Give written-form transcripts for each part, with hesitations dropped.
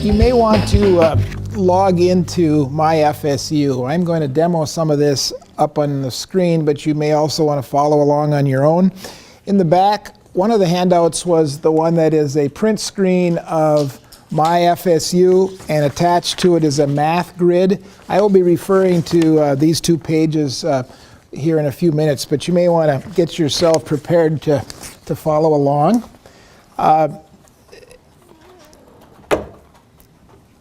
You may want to log into MyFSU. I'm going to demo some of this up on the screen, but you may also want to follow along on your own. In the back, one of the handouts was the one that is a print screen of MyFSU, and attached to it is a math grid. I will be referring to these two pages here in a few minutes, but you may want to get yourself prepared to follow along.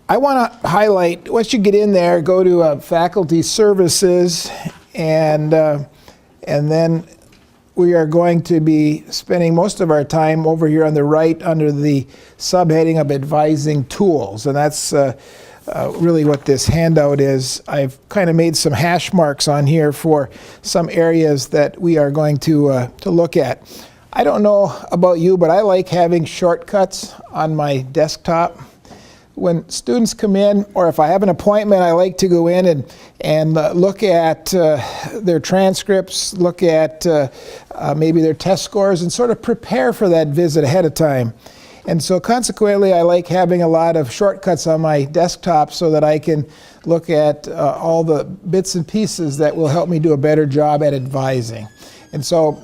I want to highlight, once you get in there, go to Faculty Services, and then we are going to be spending most of our time over here on the right under the subheading of Advising Tools, and that's really what this handout is. I've kind of made some hash marks on here for some areas that we are going to look at. I don't know about you, but I like having shortcuts on my desktop. When students come in, or if I have an appointment, I like to go in and look at their transcripts, look at maybe their test scores, and sort of prepare for that visit ahead of time. And so consequently, I like having a lot of shortcuts on my desktop so that I can look at all the bits and pieces that will help me do a better job at advising. And so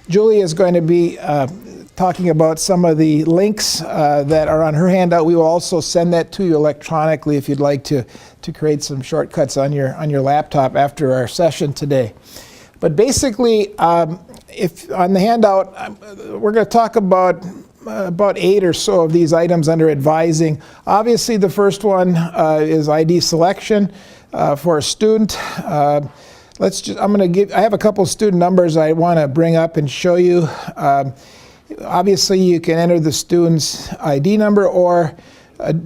Julie is going to be talking about some of the links that are on her handout. We will also send that to you electronically if you'd like to create some shortcuts on your laptop after our session today. But basically, if on the handout, we're going to talk about 8 or so of these items under advising. Obviously, the first one is ID selection for a student. I have a couple student numbers I want to bring up and show you. Obviously, you can enter the student's ID number or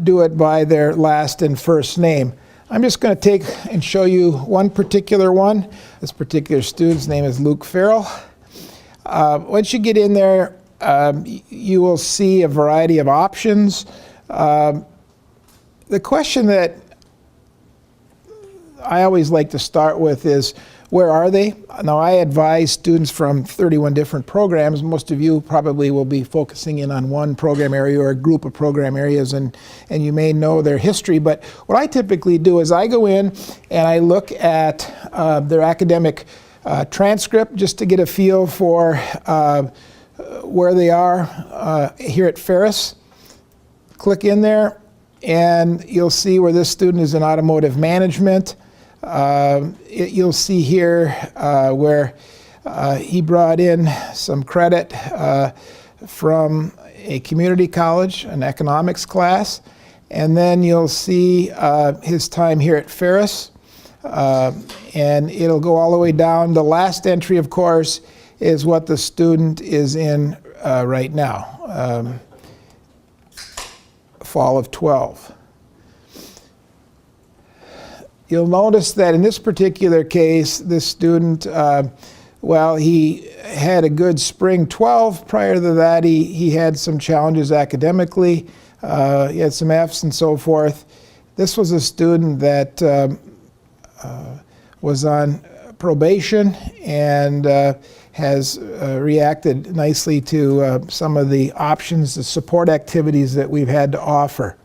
do it by their last and first name. I'm just going to take and show you one particular one. This particular student's name is Luke Farrell. Once you get in there, you will see a variety of options. The question that I always like to start with is, where are they? Now, I advise students from 31 different programs. Most of you probably will be focusing in on one program area or a group of program areas, and you may know their history. But what I typically do is I go in and I look at their academic transcript just to get a feel for where they are here at Ferris. Click in there, and you'll see where this student is in automotive management. You'll see here where he brought in some credit from a community college, an economics class, and then you'll see his time here at Ferris, and it'll go all the way down. The last entry, of course, is what the student is in right now, fall of 12. You'll notice that in this particular case, this student, he had a good spring 12. Prior to that, he had some challenges academically. He had some Fs and so forth. This was a student that was on probation and has reacted nicely to some of the options, the support activities that we've had to offer.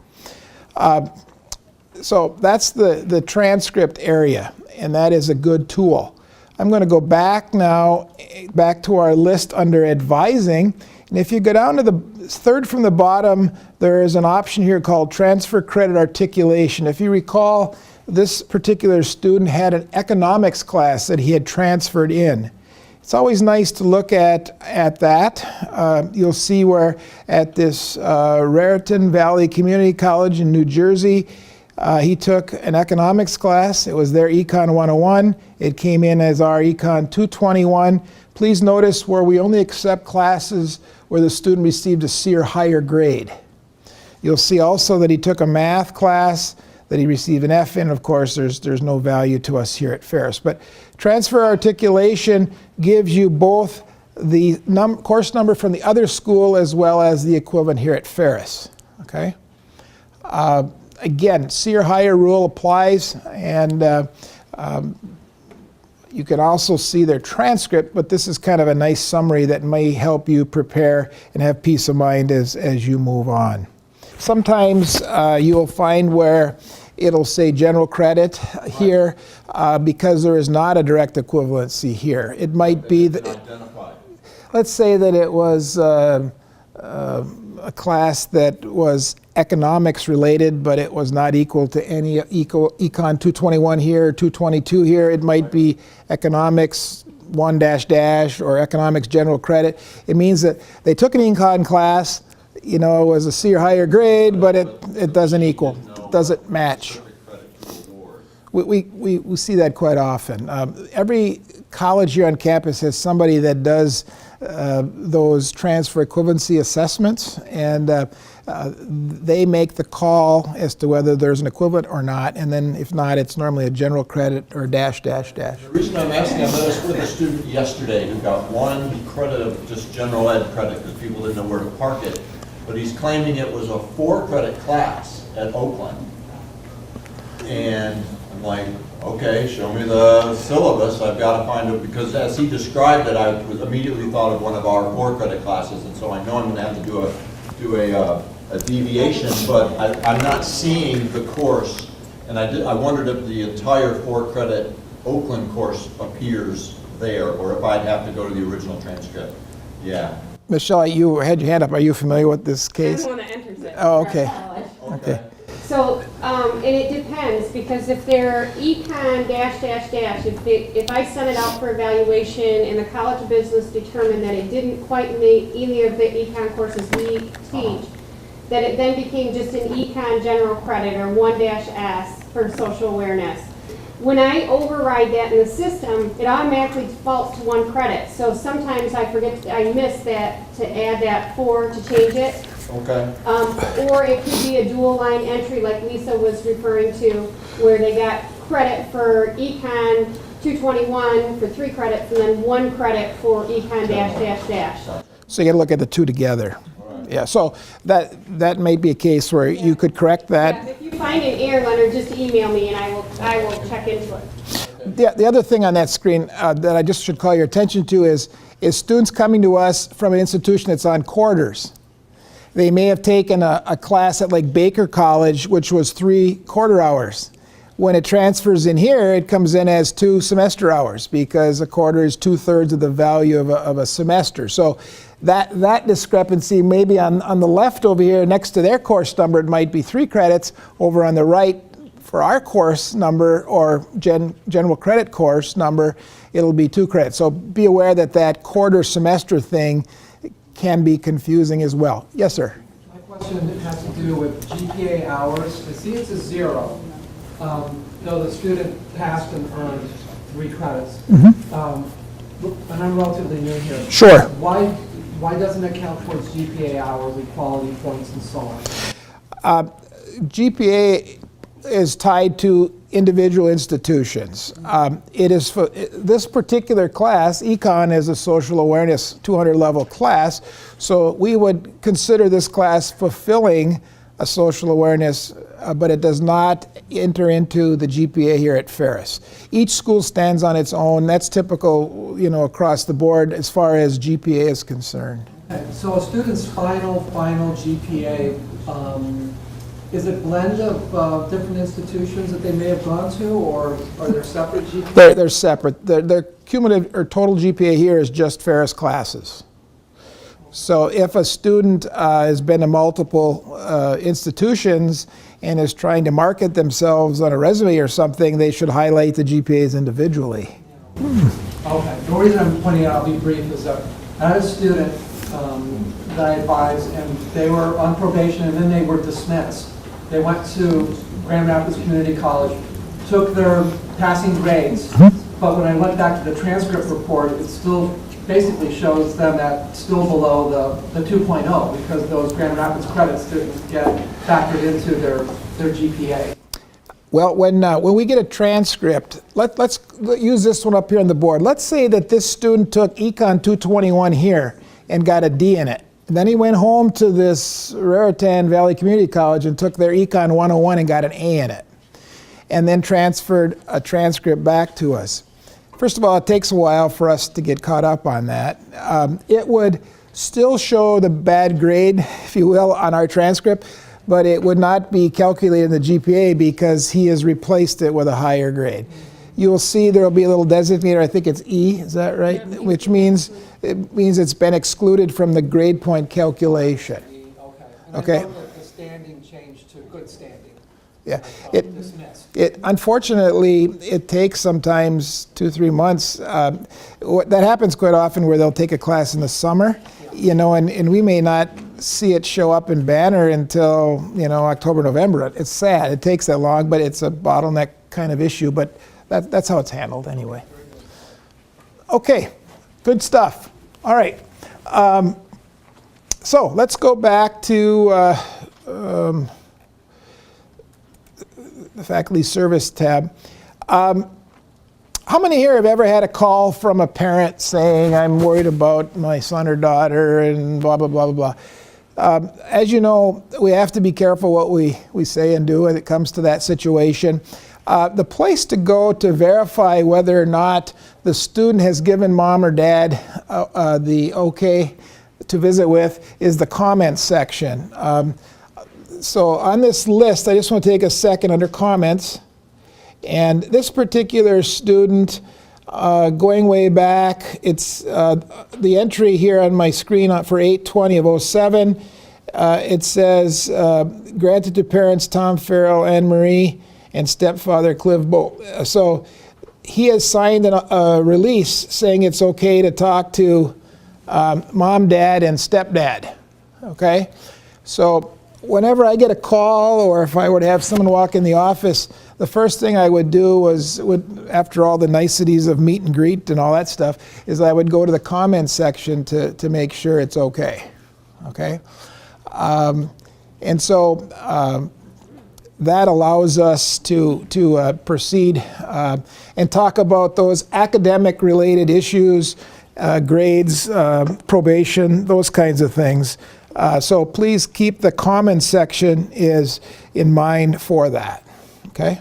So that's the transcript area, and that is a good tool. I'm going to go back now, back to our list under advising, and if you go down to the third from the bottom, there is an option here called transfer credit articulation. If you recall, this particular student had an economics class that he had transferred in. It's always nice to look at that. You'll see where at this Raritan Valley Community College in New Jersey, he took an economics class. It was their Econ 101. It came in as our Econ 221. Please notice where we only accept classes where the student received a C or higher grade. You'll see also that he took a math class that he received an F in. Of course, there's no value to us here at Ferris. But transfer articulation gives you both the course number from the other school as well as the equivalent here at Ferris. Okay? Again, C or higher rule applies, and you can also see their transcript, but this is kind of a nice summary that may help you prepare and have peace of mind as you move on. sometimes you'll find where it'll say general credit here because there is not a direct equivalency here. It might be that, let's say that it was a class that was economics related, but it was not equal to any Econ 221 here, 222 here. It might be economics 1 or economics general credit. It means that they took an econ class, you know, it was a C or higher grade, but it doesn't equal, doesn't match. We see that quite often. Every college here on campus has somebody that does those transfer equivalency assessments, and they make the call as to whether there's an equivalent or not, and then if not, it's normally a general credit or dash. The reason I'm asking, I met with a student yesterday who got 1 credit of just general ed credit because people didn't know where to park it, but he's claiming it was a 4-credit class at Oakland. And I'm like, okay, show me the syllabus. I've got to find it, because as he described it, I immediately thought of one of our 4-credit classes, and so I know I'm going to have to do a deviation, but I'm not seeing the course, and I wondered if the entire 4-credit Oakland course appears there, or if I'd have to go to the original transcript. Yeah. Michelle, you had your hand up. Are you familiar with this case? I'm the one that enters it. Oh, okay. Okay. So, and it depends, because if they're econ if I send it out for evaluation and the College of Business determined that it didn't quite meet any of the econ courses we teach, that it then became just an econ general credit or 1-S for social awareness. When I override that in the system, it automatically defaults to 1 credit. So sometimes I miss that, to add that 4 to change it. Okay. Or it could be a dual line entry like Lisa was referring to, where they got credit for Econ 221 for 3 credits and then 1 credit for Econ --. So you got to look at the two together. Right. Yeah, so that may be a case where you could correct that. Yeah, if you find an error, Leonard, just email me and I will check into it. The other thing on that screen that I just should call your attention to is students coming to us from an institution that's on quarters. They may have taken a class at like Baker College, which was 3 quarter hours. When it transfers in here, it comes in as 2 semester hours, because a quarter is 2/3 of the value of a semester. So that discrepancy may be on the left over here next to their course number, it might be 3 credits. Over on the right for our course number or general credit course number, it'll be 2 credits. So be aware that quarter semester thing can be confusing as well. Yes, sir. My question has to do with GPA hours. I see it's a 0. Though the student passed and earned 3 credits. And I'm relatively new here. Sure. Why doesn't it count towards GPA hours, equality points, and so on? GPA is tied to individual institutions. It is for this particular class, Econ is a social awareness 200 level class, so we would consider this class fulfilling a social awareness, but it does not enter into the GPA here at Ferris. Each school stands on its own. That's typical, across the board as far as GPA is concerned. Okay. So a student's final GPA, is it a blend of different institutions that they may have gone to, or are there separate GPA? They're separate. Their cumulative or total GPA here is just Ferris classes. So if a student has been to multiple institutions and is trying to market themselves on a resume or something, they should highlight the GPAs individually. Okay. The reason I'm pointing out, I'll be brief, is that I had a student that I advised, and they were on probation, and then they were dismissed. They went to Grand Rapids Community College, took their passing grades, but when I went back to the transcript report, it still basically shows them at still below the 2.0, because those Grand Rapids credits didn't get factored into their GPA. Well, when we get a transcript, let's use this one up here on the board. Let's say that this student took Econ 221 here and got a D in it. And then he went home to this Raritan Valley Community College and took their Econ 101 and got an A in it. And then transferred a transcript back to us. First of all, it takes a while for us to get caught up on that. It would still show the bad grade, if you will, on our transcript, but it would not be calculated in the GPA because he has replaced it with a higher grade. You'll see there will be a little designator, I think it's E, is that right? Yeah, Which means it's been excluded from the grade point calculation. Okay. Okay. And I know that the standing changed to good standing. Yeah. Dismissed. Unfortunately, it takes sometimes 2-3 months. That happens quite often where they'll take a class in the summer, and we may not see it show up in Banner until, October, November. It's sad. It takes that long, but it's a bottleneck kind of issue. But that's how it's handled anyway. Okay, good stuff. All right. So let's go back to the Faculty Service tab. How many here have ever had a call from a parent saying, I'm worried about my son or daughter and blah, blah, blah, blah, blah? As you know, we have to be careful what we say and do when it comes to that situation. The place to go to verify whether or not the student has given mom or dad the okay to visit with is the comments section. So on this list, I just want to take a second under comments. And this particular student, going way back, it's the entry here on my screen for 8/20/07. It says, granted to parents Tom Farrell, Anne Marie, and stepfather Cliff Bolt. So he has signed a release saying it's okay to talk to mom, dad, and stepdad. Okay? So whenever I get a call or if I were to have someone walk in the office, the first thing I would do after all the niceties of meet and greet and all that stuff, is I would go to the comments section to make sure it's okay. Okay? And so that allows us to proceed and talk about those academic related issues, grades, probation, those kinds of things. So please keep the comments section is in mind for that. Okay?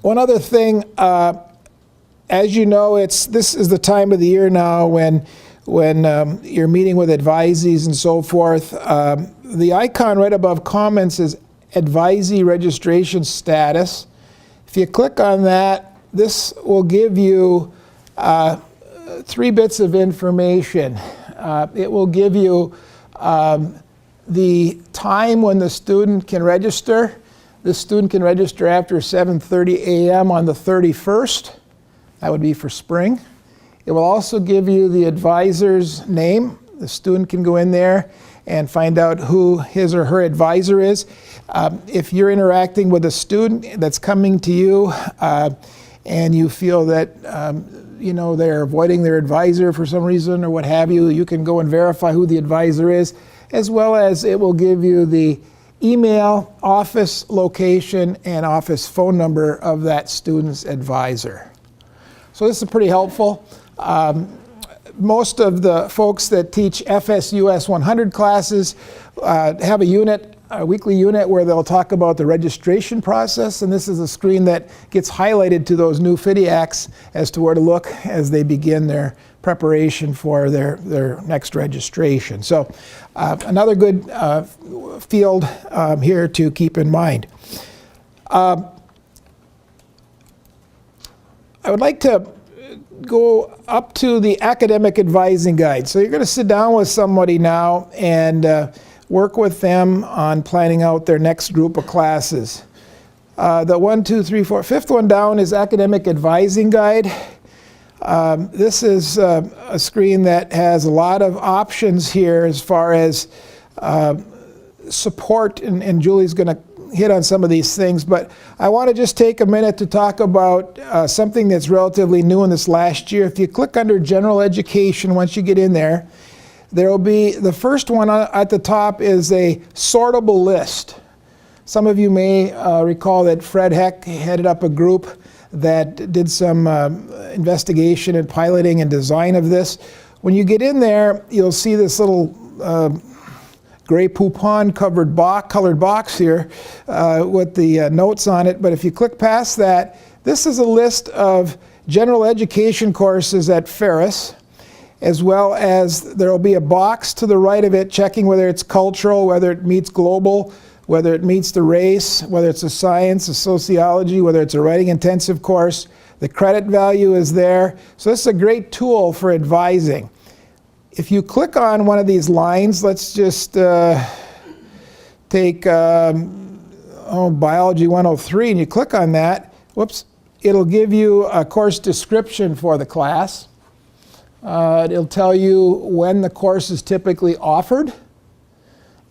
One other thing, as you know, this is the time of the year now when you're meeting with advisees and so forth. The icon right above comments is advisee registration status. If you click on that, this will give you 3 bits of information. It will give you the time when the student can register. The student can register after 7:30 a.m. on the 31st. That would be for spring. It will also give you the advisor's name. The student can go in there and find out who his or her advisor is. If you're interacting with a student that's coming to you and you feel that they're avoiding their advisor for some reason or what have you, you can go and verify who the advisor is, as well as it will give you the email, office location, and office phone number of that student's advisor. So this is pretty helpful. Most of the folks that teach FSUS 100 classes have a weekly unit where they'll talk about the registration process, and this is a screen that gets highlighted to those new FIDIACs as to where to look as they begin their preparation for their next registration. So another good field here to keep in mind. I would like to go up to the academic advising guide. So you're going to sit down with somebody now and work with them on planning out their next group of classes. The 1, 2, 3, 4, fifth one down is academic advising guide. This is a screen that has a lot of options here as far as support, and Julie's going to hit on some of these things, but I want to just take a minute to talk about something that's relatively new in this last year. If you click under general education, once you get in there, there will be, the first one at the top is a sortable list. Some of you may recall that Fred Heck headed up a group that did some investigation and piloting and design of this. When you get in there, you'll see this little gray poupon colored box here with the notes on it. But if you click past that, this is a list of general education courses at Ferris. as well as there will be a box to the right of it checking whether it's cultural, whether it meets global, whether it meets the race, whether it's a science, a sociology, whether it's a writing intensive course. The credit value is there. So this is a great tool for advising. If you click on one of these lines, let's just take Biology 103, and you click on that, whoops, it'll give you a course description for the class. It'll tell you when the course is typically offered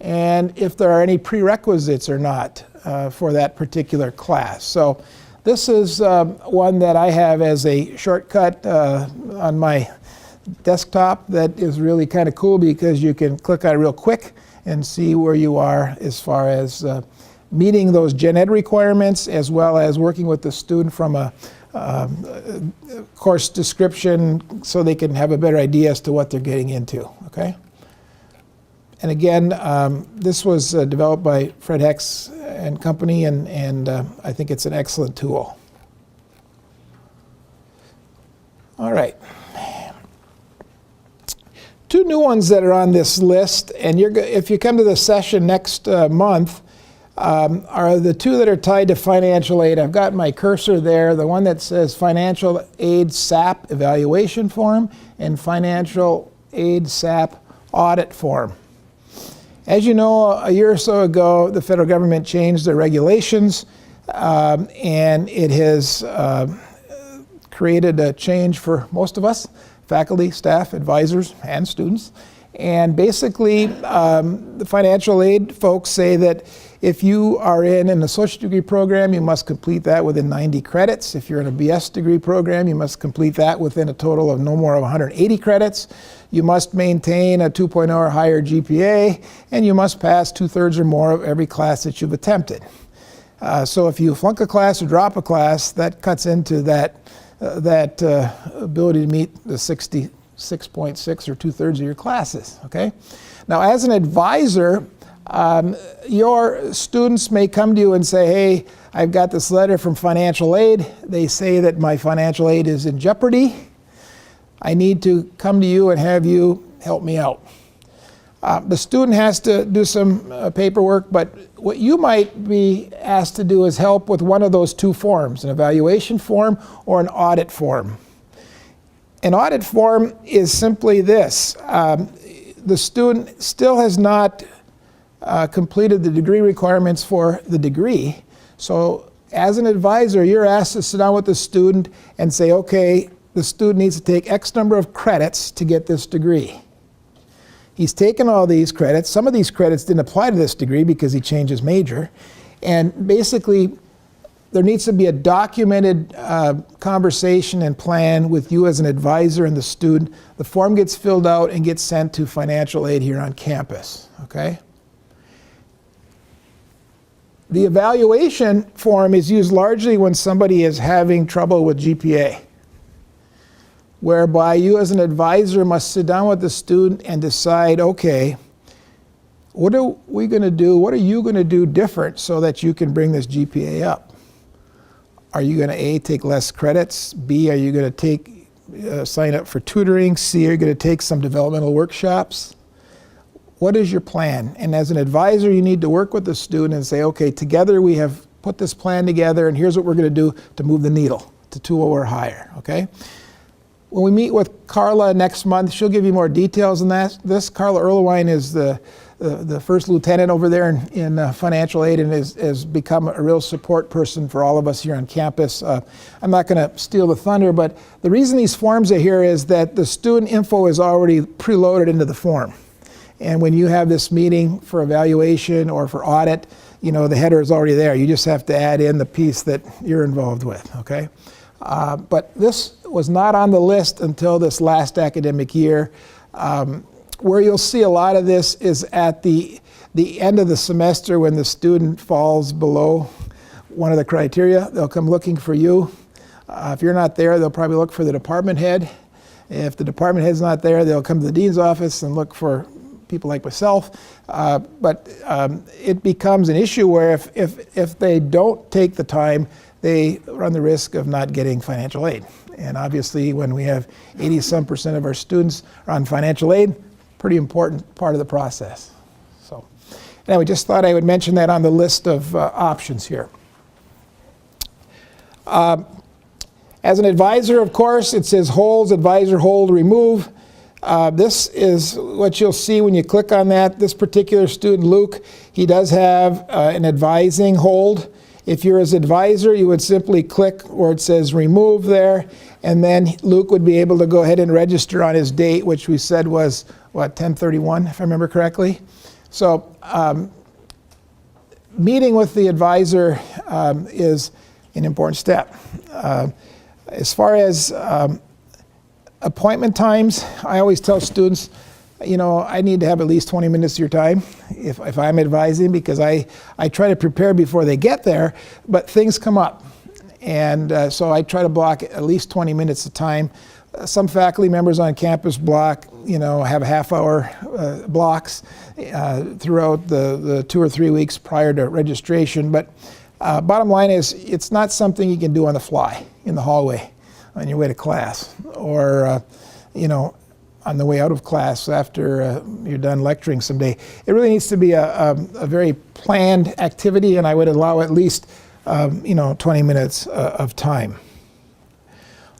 and if there are any prerequisites or not for that particular class. So this is one that I have as a shortcut on my desktop that is really kind of cool because you can click on it real quick and see where you are as far as meeting those gen ed requirements as well as working with the student from a course description so they can have a better idea as to what they're getting into, okay? And again, this was developed by Fred Hex and company, and I think it's an excellent tool. All right. Two new ones that are on this list, and if you come to the session next month, are the two that are tied to financial aid. I've got my cursor there. The one that says Financial Aid SAP Evaluation Form and Financial Aid SAP Audit Form. As you know, a year or so ago, the federal government changed their regulations, and it has created a change for most of us, faculty, staff, advisors, and students. And basically, the financial aid folks say that if you are in an associate degree program, you must complete that within 90 credits. If you're in a BS degree program, you must complete that within a total of no more of 180 credits. You must maintain a 2.0 or higher GPA, and you must pass 2/3 or more of every class that you've attempted. So if you flunk a class or drop a class, that cuts into that ability to meet the 66.6 or 2/3 of your classes, okay? Now, as an advisor, your students may come to you and say, hey, I've got this letter from financial aid. They say that my financial aid is in jeopardy. I need to come to you and have you help me out. The student has to do some paperwork, but what you might be asked to do is help with one of those two forms, an evaluation form or an audit form. An audit form is simply this. The student still has not completed the degree requirements for the degree. So as an advisor, you're asked to sit down with the student and say, okay, the student needs to take X number of credits to get this degree. He's taken all these credits. Some of these credits didn't apply to this degree because he changed his major. And basically, there needs to be a documented conversation and plan with you as an advisor and the student. The form gets filled out and gets sent to financial aid here on campus, okay? The evaluation form is used largely when somebody is having trouble with GPA, whereby you as an advisor must sit down with the student and decide, okay, what are we going to do? What are you going to do different so that you can bring this GPA up? Are you going to A, take less credits? B, are you going to sign up for tutoring? C, are you going to take some developmental workshops? What is your plan? And as an advisor, you need to work with the student and say, okay, together we have put this plan together and here's what we're going to do to move the needle to 2.0 or higher, okay? When we meet with Carla next month, she'll give you more details on that. This Carla Erlewine is the first lieutenant over there in financial aid and has become a real support person for all of us here on campus. I'm not going to steal the thunder, but the reason these forms are here is that the student info is already preloaded into the form. And when you have this meeting for evaluation or for audit, you know, the header is already there. You just have to add in the piece that you're involved with, okay? But this was not on the list until this last academic year. Where you'll see a lot of this is at the end of the semester when the student falls below one of the criteria. They'll come looking for you. If you're not there, they'll probably look for the department head. If the department head's not there, they'll come to the dean's office and look for people like myself. But it becomes an issue where if they don't take the time, they run the risk of not getting financial aid. And obviously, when we have 80-some% of our students are on financial aid, pretty important part of the process. So anyway, just thought I would mention that on the list of options here. As an advisor, of course, it says holds, advisor, hold, remove. This is what you'll see when you click on that. This particular student, Luke, he does have an advising hold. If you're his advisor, you would simply click where it says remove there, and then Luke would be able to go ahead and register on his date, which we said was, what, 10/31, if I remember correctly. So meeting with the advisor is an important step. As far as appointment times, I always tell students, you know, I need to have at least 20 minutes of your time if I'm advising, because I try to prepare before they get there, but things come up. And so I try to block at least 20 minutes of time. Some faculty members on campus block, you know, have half-hour blocks throughout the 2 or 3 weeks prior to registration. But bottom line is, it's not something you can do on the fly in the hallway on your way to class, or you know, on the way out of class after you're done lecturing someday. It really needs to be a very planned activity, and I would allow at least you know, 20 minutes of time.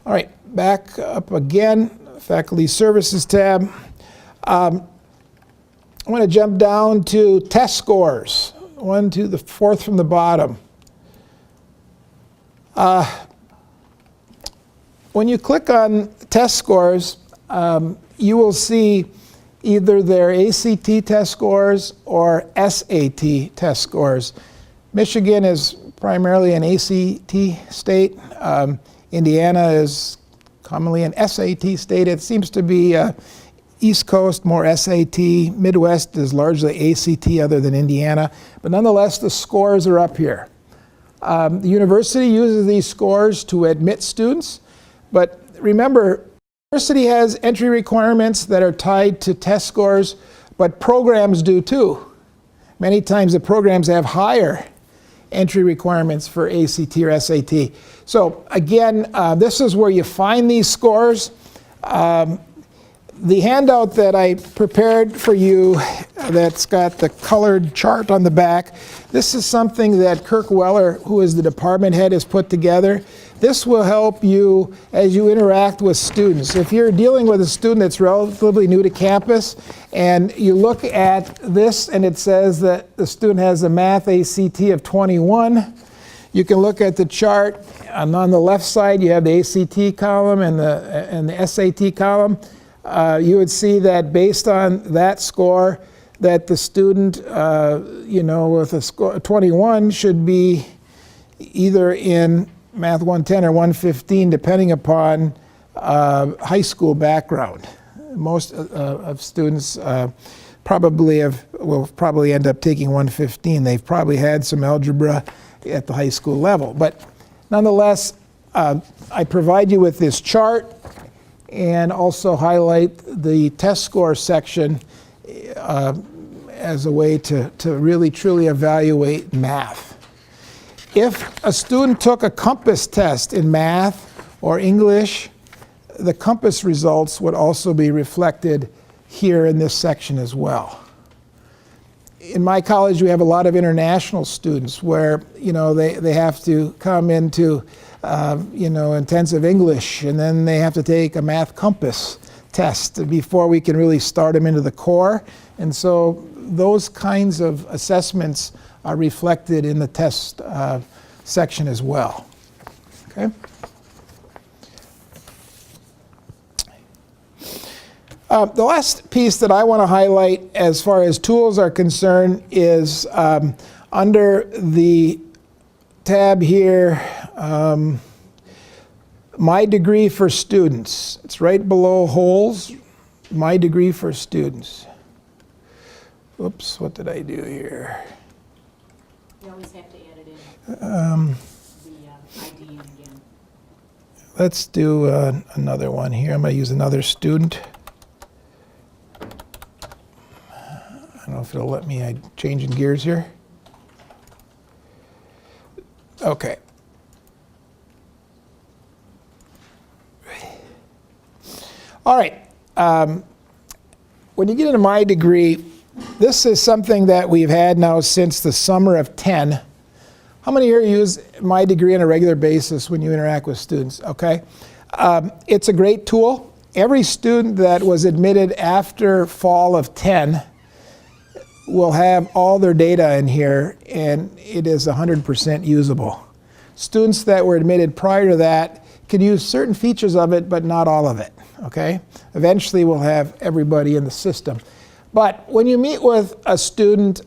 All right, back up again, Faculty Services tab. I want to jump down to test scores, 1 to the 4th from the bottom. When you click on test scores, you will see either their ACT test scores or SAT test scores. Michigan is primarily an ACT state. Indiana is commonly an SAT state. It seems to be East Coast, more SAT. Midwest is largely ACT other than Indiana. But nonetheless, the scores are up here. The university uses these scores to admit students. But remember, the university has entry requirements that are tied to test scores, but programs do too. Many times the programs have higher entry requirements for ACT or SAT. So again, this is where you find these scores. The handout that I prepared for you that's got the colored chart on the back, this is something that Kirk Weller, who is the department head, has put together. This will help you as you interact with students. If you're dealing with a student that's relatively new to campus and you look at this and it says that the student has a math ACT of 21, you can look at the chart, and on the left side you have the ACT column and the SAT column. You would see that based on that score, that the student, you know, with a score of 21 should be either in Math 110 or 115, depending upon high school background. Most of students will probably end up taking 115. They've probably had some algebra at the high school level. But nonetheless, I provide you with this chart and also highlight the test score section as a way to really truly evaluate math. If a student took a compass test in math or English, the compass results would also be reflected here in this section as well. In my college, we have a lot of international students where, you know, they have to come into you know, intensive English, and then they have to take a math compass test before we can really start them into the core. And so those kinds of assessments are reflected in the test section as well. Okay. The last piece that I want to highlight as far as tools are concerned is under the tab here, My Degree for Students. It's right below holes, My Degree for Students. Oops, what did I do here? You always have to add it in, the ID in again. Let's do another one here. I'm going to use another student. I don't know if it'll let me. I'm changing gears here. Okay. All right. When you get into my degree, this is something that we've had now since the summer of 10. How many here use my degree on a regular basis when you interact with students? Okay. It's a great tool. Every student that was admitted after fall of 10 will have all their data in here, and it is 100% usable. Students that were admitted prior to that can use certain features of it, but not all of it, okay? Eventually, we'll have everybody in the system. But when you meet with a student,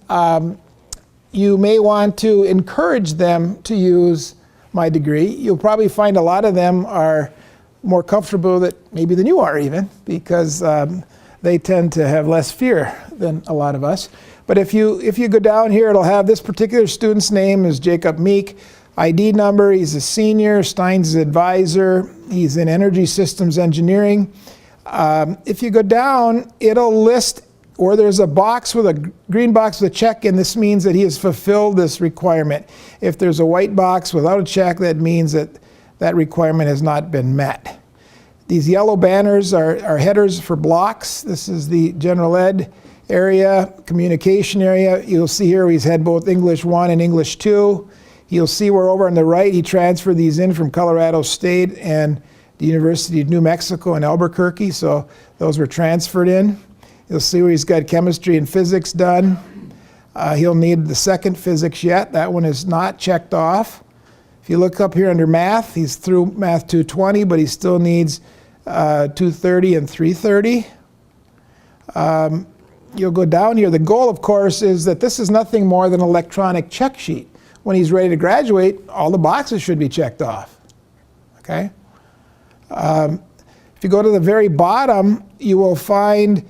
you may want to encourage them to use my degree. You'll probably find a lot of them are more comfortable with it maybe than you are even, because they tend to have less fear than a lot of us. But if you go down here, it'll have this particular student's name is Jacob Meek. ID number, he's a senior, Stein's advisor, he's in energy systems engineering. If you go down, it'll list where there's a box with a green box with a check, and this means that he has fulfilled this requirement. If there's a white box without a check, that means that that requirement has not been met. These yellow banners are headers for blocks. This is the general ed area, communication area. You'll see here he's had both English 1 and English 2. You'll see where over on the right he transferred these in from Colorado State and the University of New Mexico in Albuquerque, so those were transferred in. You'll see where he's got chemistry and physics done. He'll need the second physics yet. That one is not checked off. If you look up here under math, he's through math 220, but he still needs 230 and 330. You'll go down here. The goal, of course, is that this is nothing more than an electronic check sheet. When he's ready to graduate, all the boxes should be checked off. Okay? If you go to the very bottom, you will find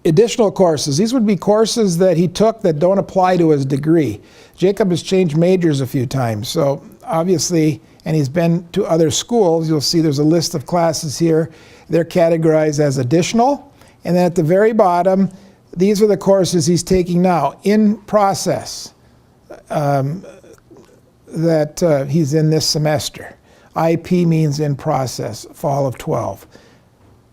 additional courses. These would be courses that he took that don't apply to his degree. Jacob has changed majors a few times, so obviously, and he's been to other schools. You'll see there's a list of classes here. They're categorized as additional. And then at the very bottom, these are the courses he's taking now in process that he's in this semester. IP means in process, fall of 12.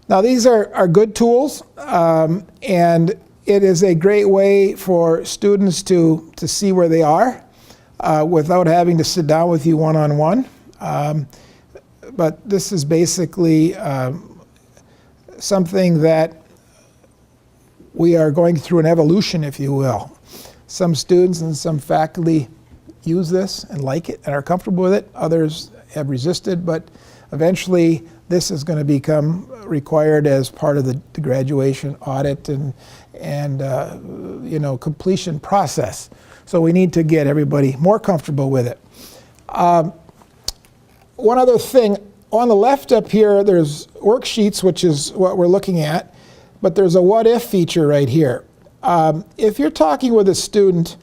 Now these are good tools, and it is a great way for students to see where they are without having to sit down with you one-on-one. But this is basically something that we are going through an evolution, if you will. Some students and some faculty use this and like it and are comfortable with it. Others have resisted, but eventually this is going to become required as part of the graduation audit and completion process. So we need to get everybody more comfortable with it. One other thing, on the left up here, there's worksheets, which is what we're looking at, but there's a what if feature right here. If you're talking with a student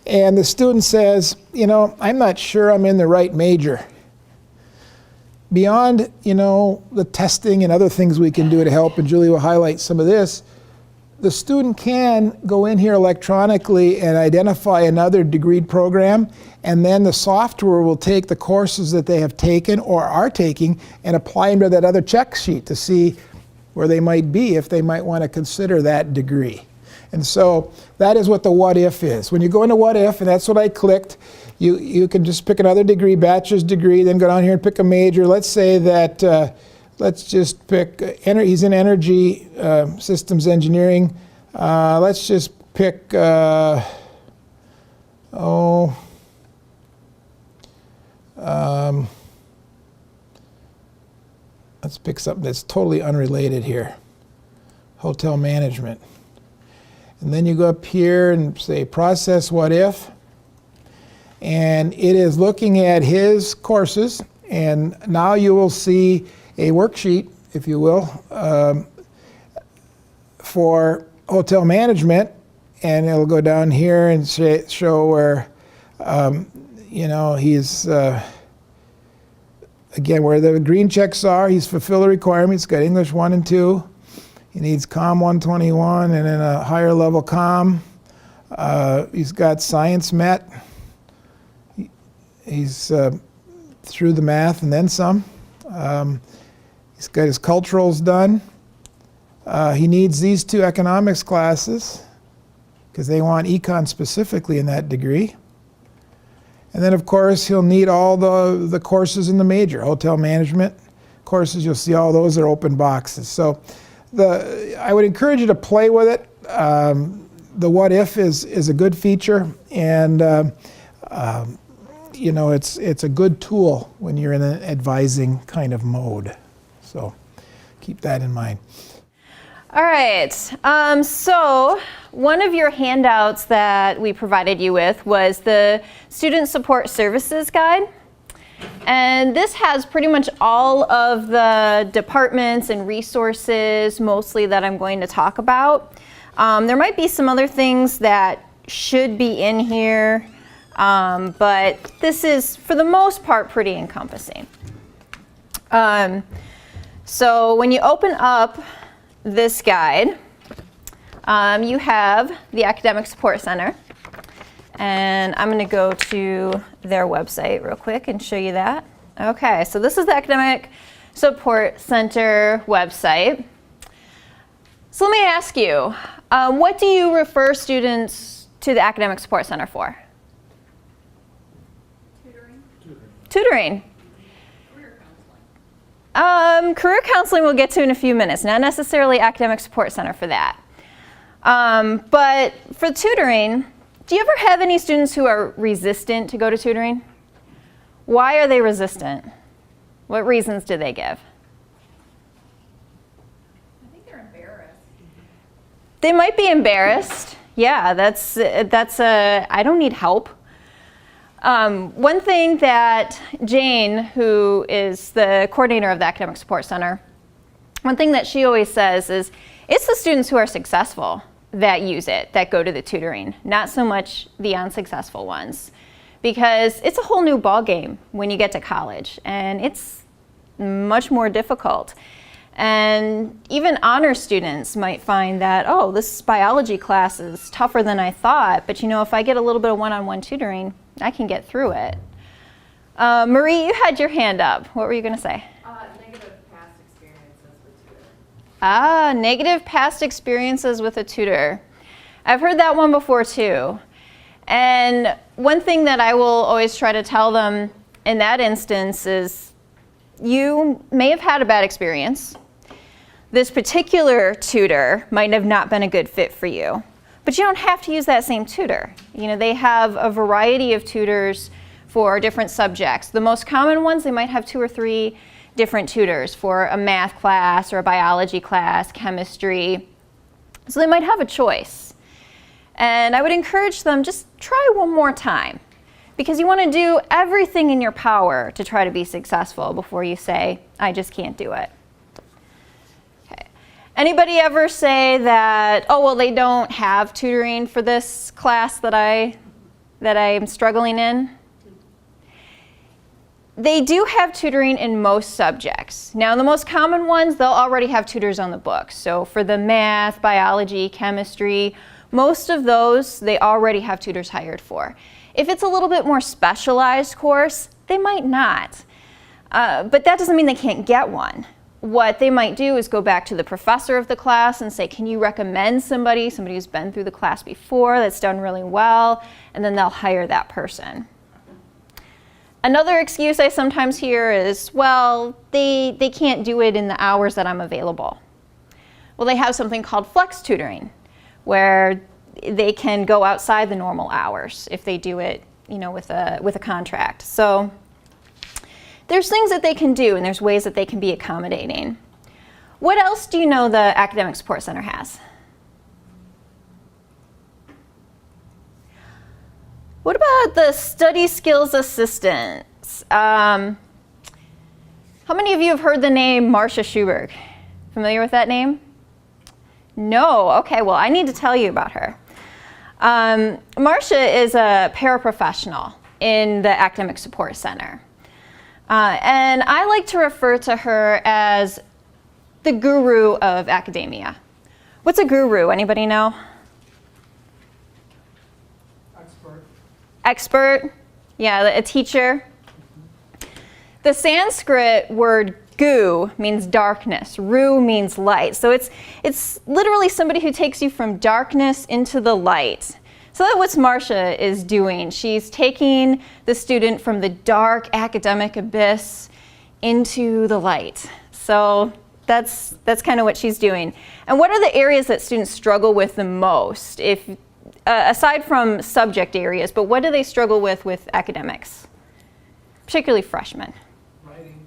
and the student says, I'm not sure I'm in the right major, beyond, the testing and other things we can do to help, and Julie will highlight some of this, the student can go in here electronically and identify another degreed program, and then the software will take the courses that they have taken or are taking and apply them to that other check sheet to see where they might be if they might want to consider that degree. And so that is what the what if is. When you go into what if, and that's what I clicked, you can just pick another degree, bachelor's degree, then go down here and pick a major. Let's say that, let's just pick, he's in energy systems engineering. Let's just pick, let's pick something that's totally unrelated here. Hotel management. And then you go up here and say process what if. And it is looking at his courses. And now you will see a worksheet, if you will, for hotel management. And it'll go down here and show where, he's, again, where the green checks are, he's fulfilled the requirements. He's got English 1 and 2. He needs COM 121 and then a higher level COM. He's got science met. He's through the math and then some. He's got his culturals done. He needs these 2 economics classes because they want econ specifically in that degree. And then, of course, he'll need all the courses in the major, hotel management courses. You'll see all those are open boxes. So I would encourage you to play with it. The what if is a good feature, and you know, it's a good tool when you're in an advising kind of mode. So keep that in mind. All right, so one of your handouts that we provided you with was the Student Support Services Guide. And this has pretty much all of the departments and resources mostly that I'm going to talk about. There might be some other things that should be in here, but this is, for the most part, pretty encompassing. So when you open up this guide, you have the Academic Support Center, and I'm going to go to their website real quick and show you that. Okay, so this is the Academic Support Center website. So let me ask you, what do you refer students to the Academic Support Center for? Tutoring. Career counseling we'll get to in a few minutes, not necessarily Academic Support Center for that. But for tutoring, do you ever have any students who are resistant to go to tutoring? Why are they resistant? What reasons do they give? I think they're embarrassed. They might be embarrassed. Yeah, that's I don't need help. One thing that Jane, who is the coordinator of the Academic Support Center, one thing that she always says is, it's the students who are successful that use it, that go to the tutoring, not so much the unsuccessful ones. Because it's a whole new ballgame when you get to college, and it's much more difficult. And even honor students might find that, oh, this biology class is tougher than I thought, but you know, if I get a little bit of one-on-one tutoring, I can get through it. Marie, you had your hand up. What were you going to say? Negative past experiences with tutor. Ah, negative past experiences with a tutor. I've heard that one before too. And one thing that I will always try to tell them in that instance is, you may have had a bad experience. This particular tutor might have not been a good fit for you, but you don't have to use that same tutor. You know, they have a variety of tutors for different subjects. The most common ones, they might have 2 or 3 different tutors for a math class or a biology class, chemistry. So they might have a choice. And I would encourage them, just try one more time, because you want to do everything in your power to try to be successful before you say, I just can't do it. Okay. Anybody ever say that, oh, well, they don't have tutoring for this class that I'm struggling in? They do have tutoring in most subjects. Now, the most common ones, they'll already have tutors on the books. So for the math, biology, chemistry, most of those, they already have tutors hired for. If it's a little bit more specialized course, they might not. But that doesn't mean they can't get one. What they might do is go back to the professor of the class and say, can you recommend somebody who's been through the class before, that's done really well, and then they'll hire that person. Another excuse I sometimes hear is, well, they can't do it in the hours that I'm available. Well, they have something called flex tutoring, where they can go outside the normal hours if they do it, you know, with a contract. So there's things that they can do, and there's ways that they can be accommodating. What else do you know the Academic Support Center has? What about the study skills assistants? How many of you have heard the name Marcia Schuberg? Familiar with that name? No, okay, well, I need to tell you about her. Marcia is a paraprofessional in the Academic Support Center. And I like to refer to her as the guru of academia. What's a guru? Anybody know? Expert? Yeah, a teacher. The Sanskrit word gu means darkness, ru means light. So it's literally somebody who takes you from darkness into the light. So that's what Marcia is doing. She's taking the student from the dark academic abyss into the light. So that's kind of what she's doing. And what are the areas that students struggle with the most? If aside from subject areas, but what do they struggle with academics? Particularly freshmen. Writing.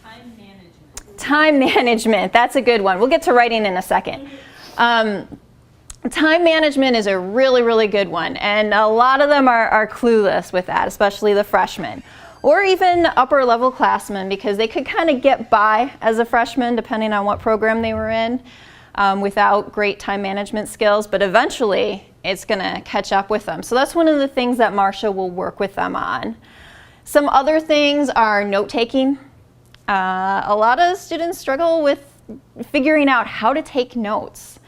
Time management. Time management, that's a good one. We'll get to writing in a second. Time management is a really, really good one, and a lot of them are clueless with that, especially the freshmen, or even upper level classmen, because they could kind of get by as a freshman, depending on what program they were in, without great time management skills, but eventually it's going to catch up with them. So that's one of the things that Marcia will work with them on. Some other things are note-taking. A lot of students struggle with figuring out how to take notes.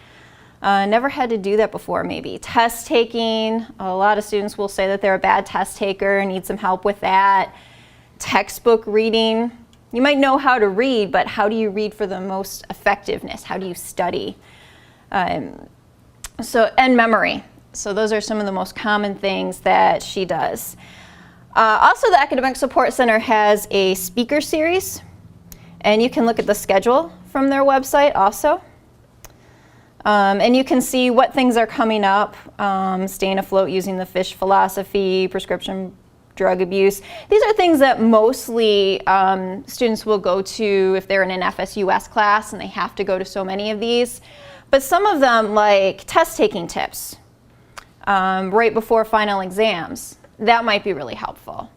Never had to do that before, maybe. Test taking, a lot of students will say that they're a bad test taker and need some help with that. Textbook reading, you might know how to read, but how do you read for the most effectiveness? How do you study? And memory. So those are some of the most common things that she does. Also, the Academic Support Center has a speaker series, and you can look at the schedule from their website also. And you can see what things are coming up, staying afloat using the fish philosophy, prescription drug abuse. These are things that mostly students will go to if they're in an FSUS class and they have to go to so many of these. But some of them, like test-taking tips right before final exams, that might be really helpful.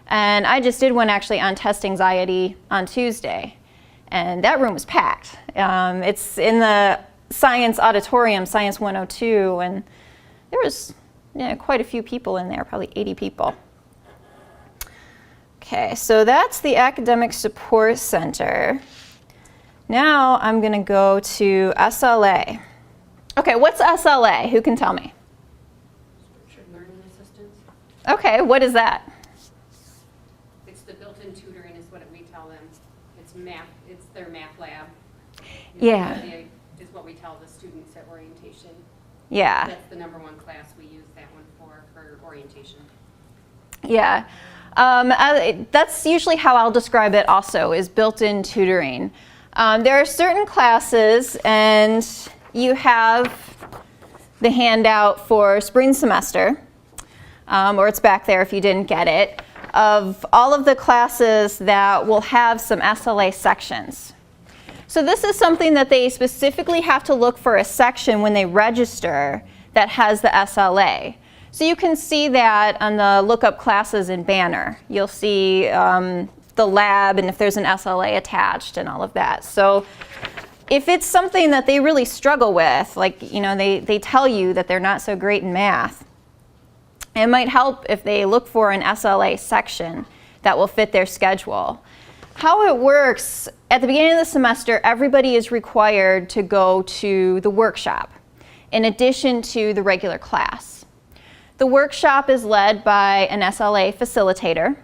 And I just did one actually on test anxiety on Tuesday, and that room was packed. It's in the Science Auditorium, Science 102, and there was quite a few people in there, probably 80 people. Okay, so that's the Academic Support Center. Now I'm going to go to SLA. Okay, what's SLA? Who can tell me? Structured learning assistance. Okay, what is that? It's the built-in tutoring is what we tell them. It's math, it's their math lab. Yeah. Is what we tell the students at orientation. Yeah. That's the #1 class we use that one for orientation. Yeah. That's usually how I'll describe it also, is built-in tutoring. There are certain classes, and you have the handout for spring semester, or it's back there if you didn't get it, of all of the classes that will have some SLA sections. So this is something that they specifically have to look for a section when they register that has the SLA. So you can see that on the lookup classes in Banner. You'll see the lab and if there's an SLA attached and all of that. So if it's something that they really struggle with, like they tell you that they're not so great in math, it might help if they look for an SLA section that will fit their schedule. How it works, at the beginning of the semester, everybody is required to go to the workshop in addition to the regular class. The workshop is led by an SLA facilitator,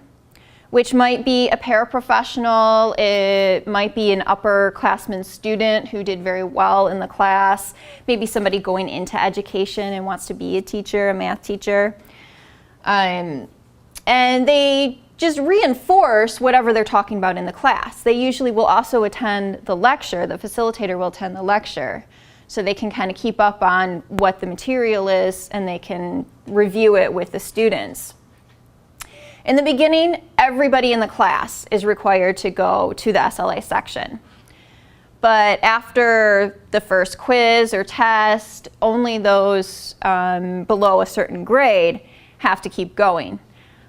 which might be a paraprofessional, it might be an upperclassman student who did very well in the class, maybe somebody going into education and wants to be a teacher, a math teacher. And they just reinforce whatever they're talking about in the class. They usually will also attend the lecture, the facilitator will attend the lecture, so they can kind of keep up on what the material is and they can review it with the students. In the beginning, everybody in the class is required to go to the SLA section. But after the first quiz or test, only those below a certain grade have to keep going.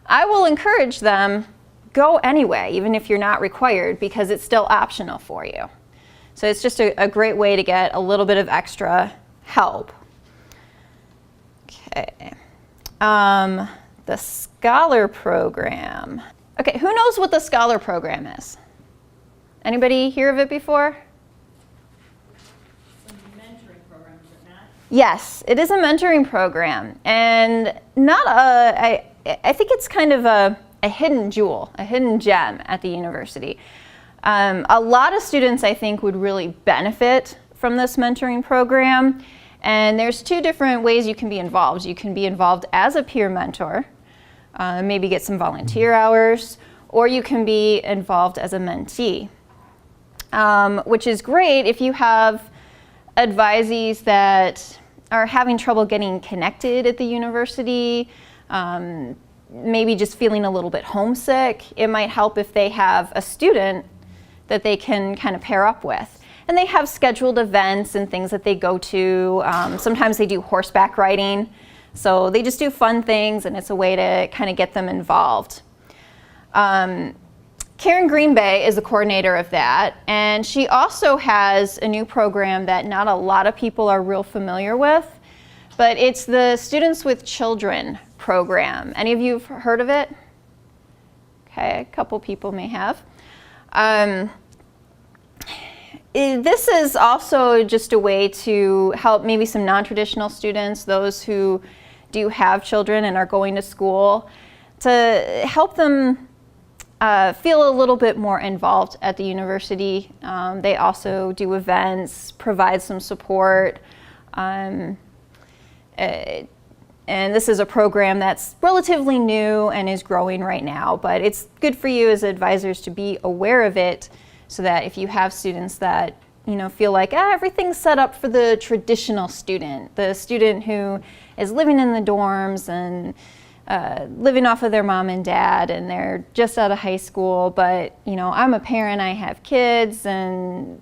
I will encourage them, go anyway, even if you're not required, because it's still optional for you. So it's just a great way to get a little bit of extra help. Okay. The Scholar Program. Okay, who knows what the Scholar Program is? Anybody hear of it before? It's a mentoring program, is it not? Yes, it is a mentoring program, and not a, I think it's kind of a hidden jewel, a hidden gem at the university. A lot of students, I think, would really benefit from this mentoring program. And there's two different ways you can be involved. You can be involved as a peer mentor, maybe get some volunteer hours, or you can be involved as a mentee, which is great if you have advisees that are having trouble getting connected at the university, maybe just feeling a little bit homesick. It might help if they have a student that they can kind of pair up with. And they have scheduled events and things that they go to. Sometimes they do horseback riding. So they just do fun things, and it's a way to kind of get them involved. Karen Green Bay is the coordinator of that, and she also has a new program that not a lot of people are real familiar with, but it's the Students with Children program. Any of you have heard of it? Okay, a couple people may have. This is also just a way to help maybe some non-traditional students, those who do have children and are going to school, to help them feel a little bit more involved at the university. They also do events, provide some support. And this is a program that's relatively new and is growing right now, but it's good for you as advisors to be aware of it, so that if you have students that feel like everything's set up for the traditional student, the student who is living in the dorms and living off of their mom and dad, and they're just out of high school, but I'm a parent, I have kids, and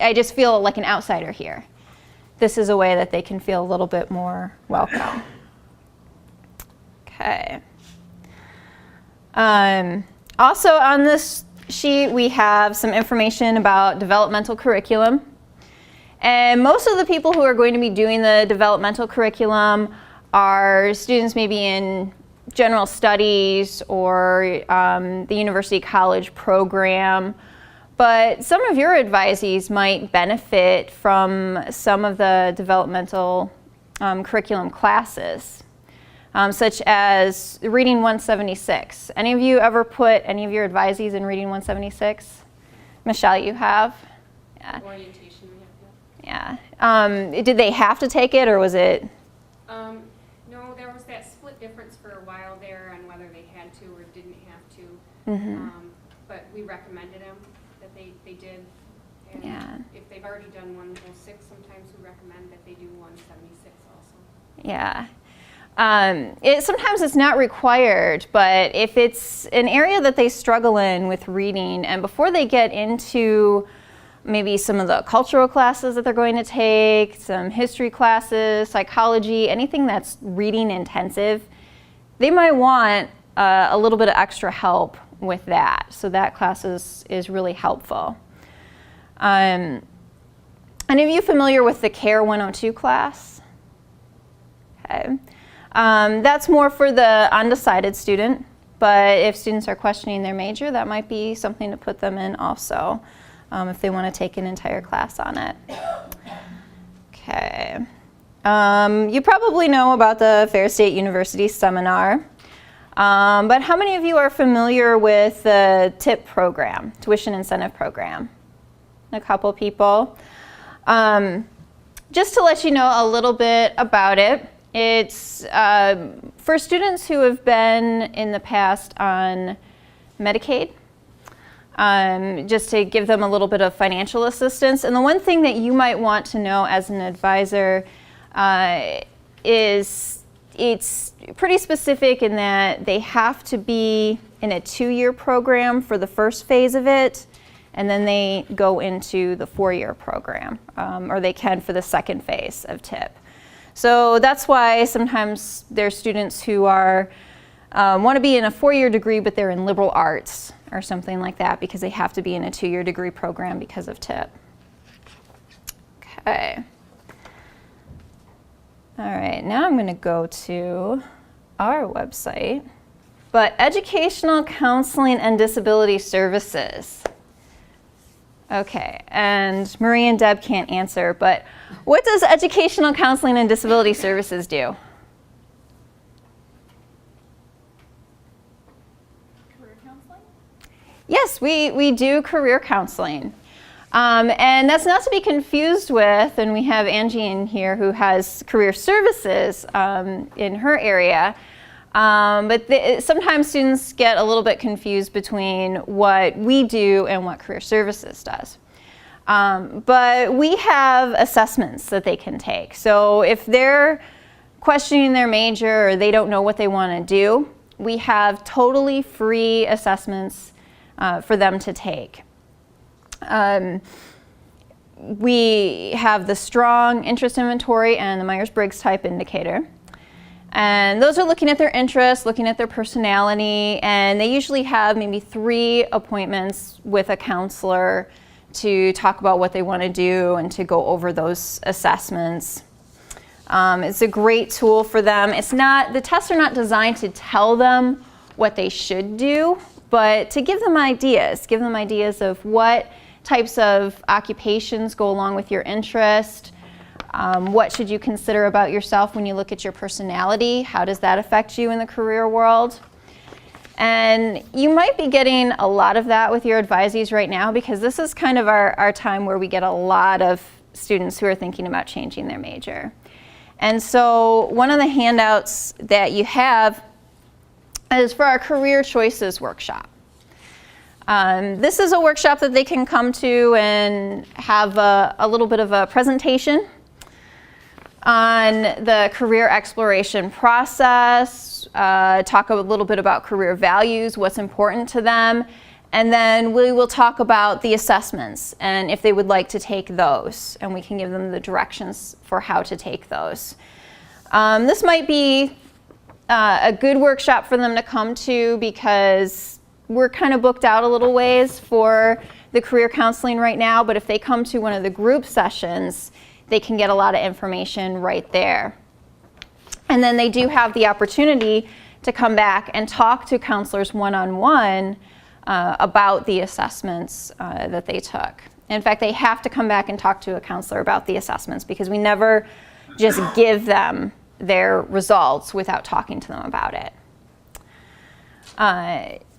I just feel like an outsider here. This is a way that they can feel a little bit more welcome. Okay. Also on this sheet, we have some information about developmental curriculum. And most of the people who are going to be doing the developmental curriculum are students maybe in general studies or the university college program. But some of your advisees might benefit from some of the developmental curriculum classes, such as Reading 176. Any of you ever put any of your advisees in Reading 176? Michelle, you have? Yeah. Orientation we have. Yeah. Did they have to take it, or was it? No, there was that split difference for a while there on whether they had to or didn't have to. Mm-hmm. But we recommended them that they did. And Yeah. if they've already done 106, sometimes we recommend that they do 176 also. Yeah. Sometimes it's not required, but if it's an area that they struggle in with reading, and before they get into maybe some of the cultural classes that they're going to take, some history classes, psychology, anything that's reading intensive, they might want a little bit of extra help with that. So that class is really helpful. Any of you familiar with the CARE 102 class? Okay. That's more for the undecided student, but if students are questioning their major, that might be something to put them in also, if they want to take an entire class on it. Okay. You probably know about the Fair State University seminar, but how many of you are familiar with the TIP program, Tuition Incentive Program? A couple people. Just to let you know a little bit about it, it's for students who have been in the past on Medicaid, just to give them a little bit of financial assistance. And the one thing that you might want to know as an advisor is it's pretty specific in that they have to be in a 2-year program for the first phase of it, and then they go into the 4-year program, or they can for the second phase of TIP. So that's why sometimes there's students who are want to be in a 4-year degree, but they're in liberal arts or something like that because they have to be in a 2-year degree program because of TIP. Okay. All right, now I'm going to go to our website. But Educational Counseling and Disability Services. Okay, and Marie and Deb can't answer, but what does Educational Counseling and Disability Services do? Yes, we do career counseling. And that's not to be confused with, and we have Angie in here who has career services in her area. But sometimes students get a little bit confused between what we do and what career services does. But we have assessments that they can take. So if they're questioning their major or they don't know what they want to do, we have totally free assessments for them to take. We have the strong interest inventory and the Myers-Briggs type indicator. And those are looking at their interests, looking at their personality, and they usually have maybe 3 appointments with a counselor to talk about what they want to do and to go over those assessments. It's a great tool for them. The tests are not designed to tell them what they should do, but to give them ideas of what types of occupations go along with your interest. What should you consider about yourself when you look at your personality? How does that affect you in the career world? And you might be getting a lot of that with your advisees right now, because this is kind of our time where we get a lot of students who are thinking about changing their major. And so one of the handouts that you have is for our Career Choices workshop. This is a workshop that they can come to and have a little bit of a presentation on the career exploration process, talk a little bit about career values, what's important to them, and then we will talk about the assessments and if they would like to take those, and we can give them the directions for how to take those. This might be a good workshop for them to come to because we're kind of booked out a little ways for the career counseling right now, but if they come to one of the group sessions, they can get a lot of information right there. And then they do have the opportunity to come back and talk to counselors one-on-one about the assessments that they took. In fact, they have to come back and talk to a counselor about the assessments because we never just give them their results without talking to them about it.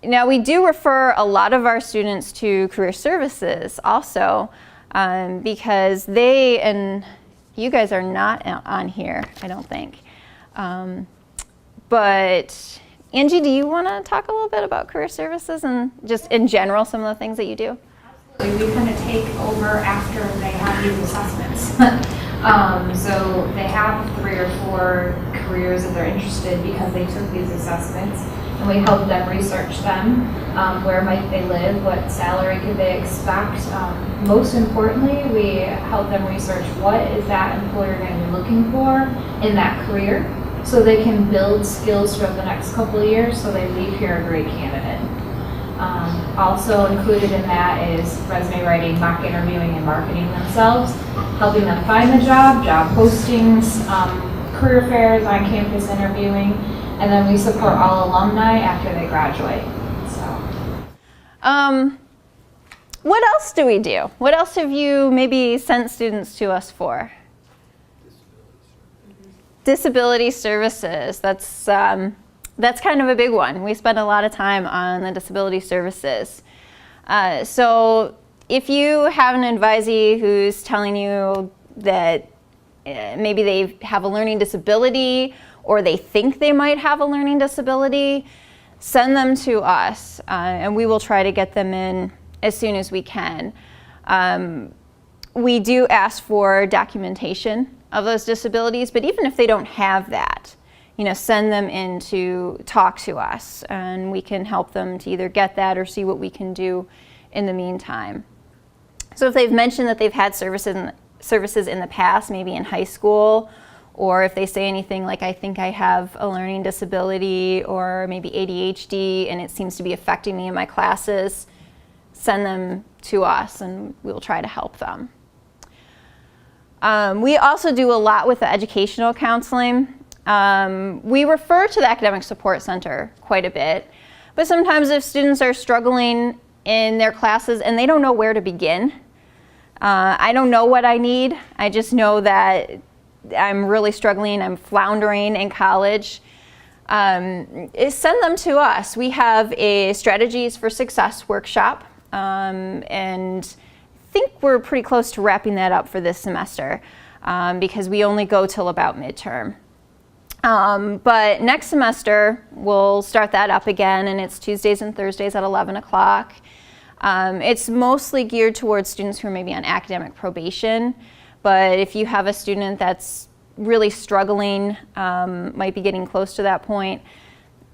Now, we do refer a lot of our students to career services also, because they, and you guys are not on here, I don't think. But Angie, do you want to talk a little bit about career services and just in general some of the things that you do? Absolutely. We kind of take over after they have these assessments. So they have 3 or 4 careers that they're interested because they took these assessments. And we help them research them. Where might they live? What salary could they expect? Most importantly, we help them research what is that employer going to be looking for in that career so they can build skills throughout the next couple of years so they leave here a great candidate. Also included in that is resume writing, mock interviewing, and marketing themselves, helping them find the job postings, career fairs, on-campus interviewing, and then we support all alumni after they graduate. So, what else do we do? What else have you maybe sent students to us for? Disability services. That's kind of a big one. We spend a lot of time on the disability services. So if you have an advisee who's telling you that maybe they have a learning disability or they think they might have a learning disability, send them to us and we will try to get them in as soon as we can. We do ask for documentation of those disabilities, but even if they don't have that, send them in to talk to us and we can help them to either get that or see what we can do in the meantime. So if they've mentioned that they've had services in the past, maybe in high school, or if they say anything like, I think I have a learning disability or maybe ADHD and it seems to be affecting me in my classes, send them to us and we'll try to help them. We also do a lot with the educational counseling. We refer to the Academic Support Center quite a bit, but sometimes if students are struggling in their classes and they don't know where to begin, I don't know what I need, I just know that I'm really struggling, I'm floundering in college, send them to us. We have a Strategies for Success workshop, and I think we're pretty close to wrapping that up for this semester, because we only go till about midterm. But next semester, we'll start that up again, and it's Tuesdays and Thursdays at 11 o'clock. It's mostly geared towards students who are maybe on academic probation, but if you have a student that's really struggling, might be getting close to that point,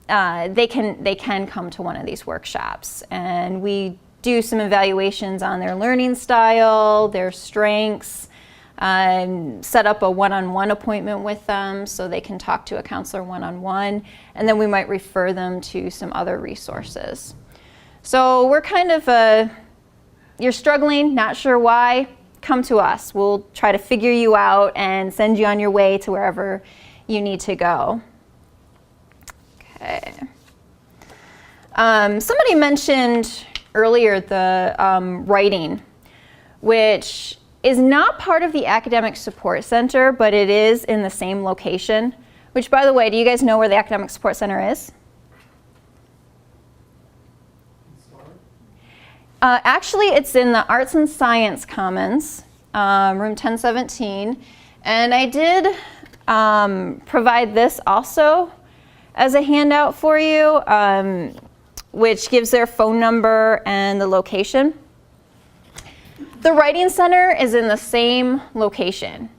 they can come to one of these workshops. And we do some evaluations on their learning style, their strengths, set up a one-on-one appointment with them so they can talk to a counselor one-on-one, and then we might refer them to some other resources. So we're kind of you're struggling, not sure why, come to us. We'll try to figure you out and send you on your way to wherever you need to go. Okay. Somebody mentioned earlier the writing, which is not part of the Academic Support Center, but it is in the same location, which, by the way, do you guys know where the Academic Support Center is? Actually, it's in the Arts and Science Commons, room 1017, and I did provide this also as a handout for you, which gives their phone number and the location. The Writing Center is in the same location.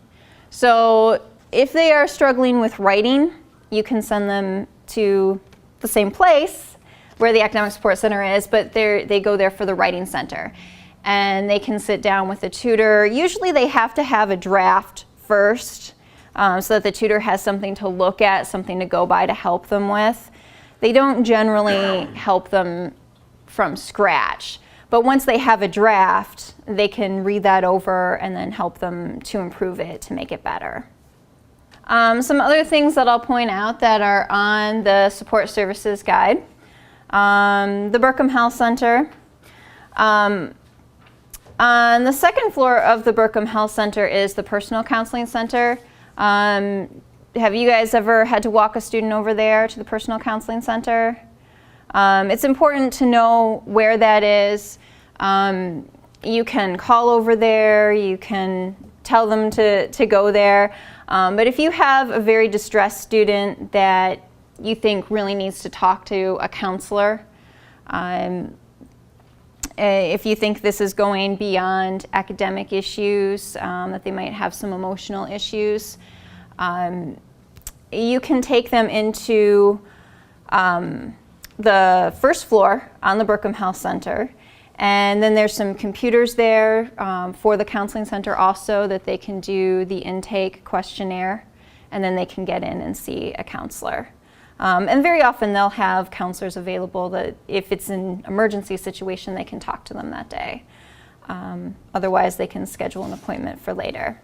So if they are struggling with writing, you can send them to the same place where the Academic Support Center is, but they go there for the Writing Center. And they can sit down with a tutor. Usually they have to have a draft first, so that the tutor has something to look at, something to go by to help them with. They don't generally help them from scratch. But once they have a draft, they can read that over and then help them to improve it, to make it better. Some other things that I'll point out that are on the support services guide. The Burkham Health Center. On the second floor of the Burkham Health Center is the Personal Counseling Center. Have you guys ever had to walk a student over there to the Personal Counseling Center? It's important to know where that is. You can call over there, you can tell them to go there. But if you have a very distressed student that you think really needs to talk to a counselor, if you think this is going beyond academic issues, that they might have some emotional issues, you can take them into the first floor on the Burkham Health Center. And then there's some computers there for the counseling center also that they can do the intake questionnaire, and then they can get in and see a counselor. And very often they'll have counselors available that if it's an emergency situation, they can talk to them that day. Otherwise, they can schedule an appointment for later.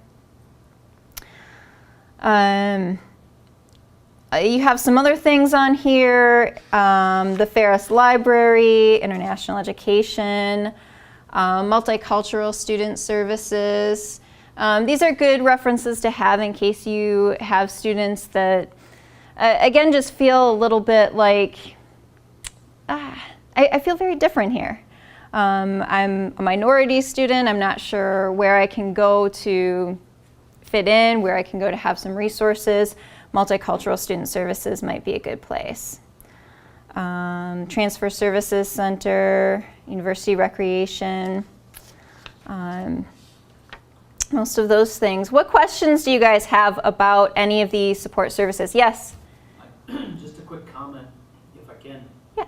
You have some other things on here, the Ferris Library, International Education, Multicultural Student Services. These are good references to have in case you have students that, again, just feel a little bit like, I feel very different here. I'm a minority student. I'm not sure where I can go to fit in, where I can go to have some resources. Multicultural Student Services might be a good place. Transfer Services Center, University Recreation, most of those things. What questions do you guys have about any of the support services? Yes? Just a quick comment, if I can. Yeah.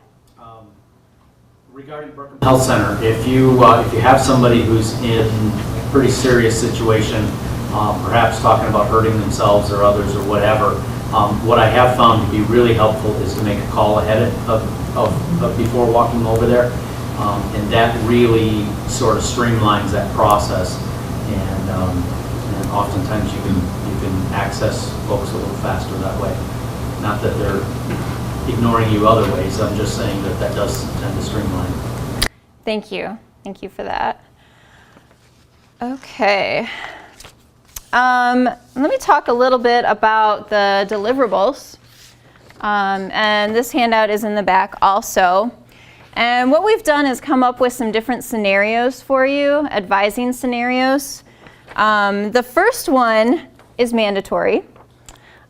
Regarding Burkham Health Center, if you have somebody who's in a pretty serious situation, perhaps talking about hurting themselves or others or whatever, what I have found to be really helpful is to make a call ahead of before walking over there, and that really sort of streamlines that process, and oftentimes you can access folks a little faster that way. Not that they're ignoring you other ways, I'm just saying that does tend to streamline. Thank you. Thank you for that. Okay. Let me talk a little bit about the deliverables. And this handout is in the back also. And what we've done is come up with some different scenarios for you, advising scenarios. The first one is mandatory.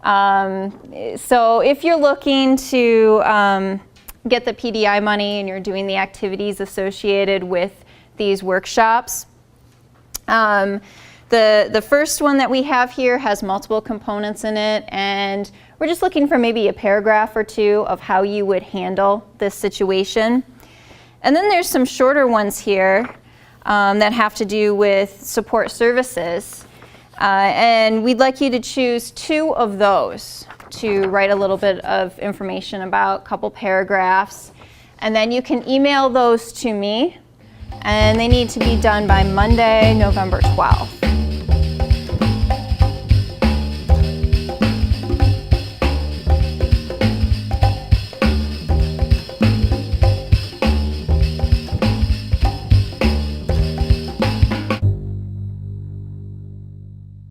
So if you're looking to get the PDI money and you're doing the activities associated with these workshops, the first one that we have here has multiple components in it, and we're just looking for maybe a paragraph or two of how you would handle this situation. And then there's some shorter ones here that have to do with support services. And we'd like you to choose 2 of those to write a little bit of information about, a couple paragraphs. And then you can email those to me, and they need to be done by Monday, November 12th.